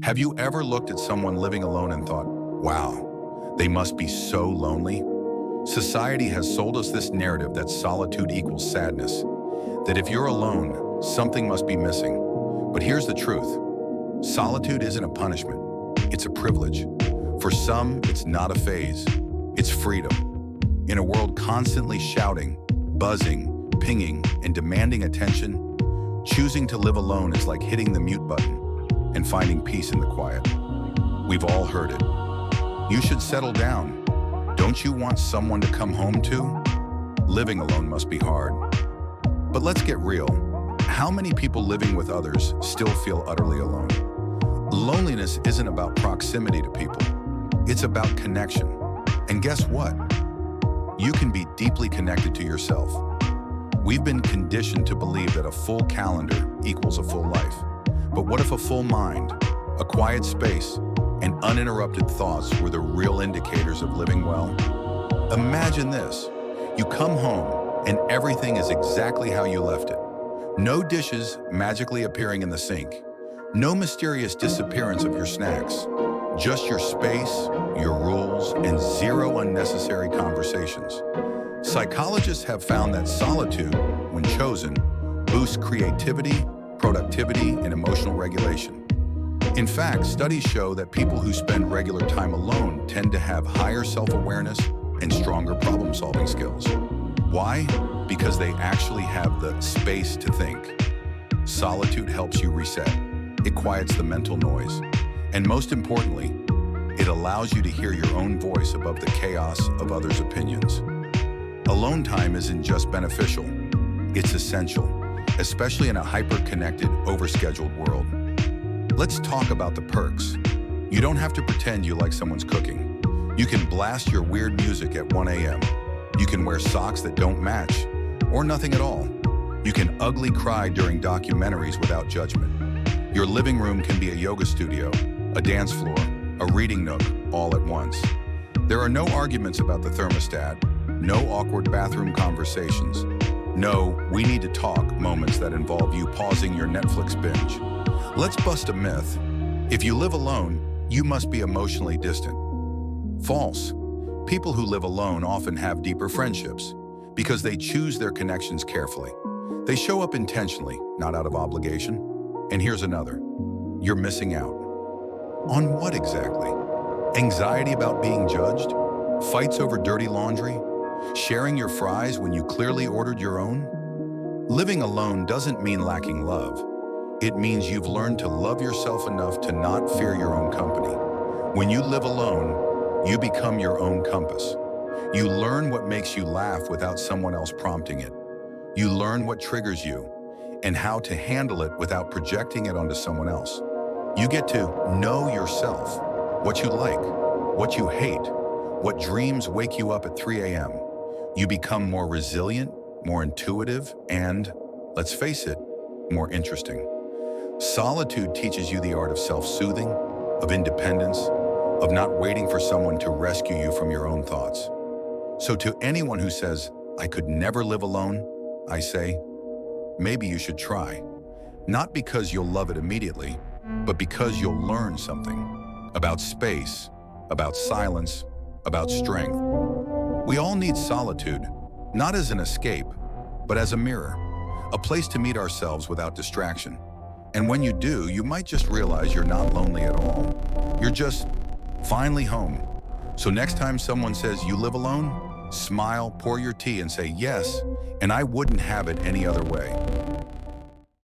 Have you ever looked at someone living alone and thought, wow, they must be so lonely? Society has sold us this narrative that solitude equals sadness, that if you're alone, something must be missing. But here's the truth. Solitude isn't a punishment. It's a privilege. For some, it's not a phase. It's freedom. In a world constantly shouting, buzzing, pinging, and demanding attention, choosing to live alone is like hitting the mute button and finding peace in the quiet. We've all heard it. You should settle down. Don't you want someone to come home to? Living alone must be hard. But let's get real. How many people living with others still feel utterly alone? Loneliness isn't about proximity to people. It's about connection. And guess what? You can be deeply connected to yourself. We've been conditioned to believe that a full calendar equals a full life. But what if a full mind, a quiet space, and uninterrupted thoughts were the real indicators of living well? Imagine this. You come home and everything is exactly how you left it. No dishes magically appearing in the sink. No mysterious disappearance of your snacks. Just your space, your rules, and zero unnecessary conversations. Psychologists have found that solitude, when chosen, boosts creativity, productivity, and emotional regulation. In fact, studies show that people who spend regular time alone tend to have higher self-awareness and stronger problem-solving skills. Why? Because they actually have the space to think. Solitude helps you reset. It quiets the mental noise. And most importantly, it allows you to hear your own voice above the chaos of others' opinions. Alone time isn't just beneficial, it's essential, especially in a hyper-connected, overscheduled world. Let's talk about the perks. You don't have to pretend you like someone's cooking. You can blast your weird music at 1 a.m. You can wear socks that don't match, or nothing at all. You can ugly cry during documentaries without judgment. Your living room can be a yoga studio, a dance floor, a reading nook, all at once. There are no arguments about the thermostat, no awkward bathroom conversations, no "we need to talk" moments that involve you pausing your Netflix binge. Let's bust a myth. If you live alone, you must be emotionally distant. False. People who live alone often have deeper friendships because they choose their connections carefully. They show up intentionally, not out of obligation. And here's another. You're missing out. On what exactly? Anxiety about being judged? Fights over dirty laundry? Sharing your fries when you clearly ordered your own? Living alone doesn't mean lacking love. It means you've learned to love yourself enough to not fear your own company. When you live alone, you become your own compass. You learn what makes you laugh without someone else prompting it. You learn what triggers you and how to handle it without projecting it onto someone else. You get to know yourself, what you like, what you hate, what dreams wake you up at 3 a.m. You become more resilient, more intuitive, and, let's face it, more interesting. Solitude teaches you the art of self-soothing, of independence, of not waiting for someone to rescue you from your own thoughts. So to anyone who says, "I could never live alone," I say, maybe you should try. Not because you'll love it immediately, but because you'll learn something about space, about silence, about strength. We all need solitude, not as an escape, but as a mirror, a place to meet ourselves without distraction. And when you do, you might just realize you're not lonely at all. You're just finally home. So next time someone says you live alone, smile, pour your tea, and say yes, and I wouldn't have it any other way.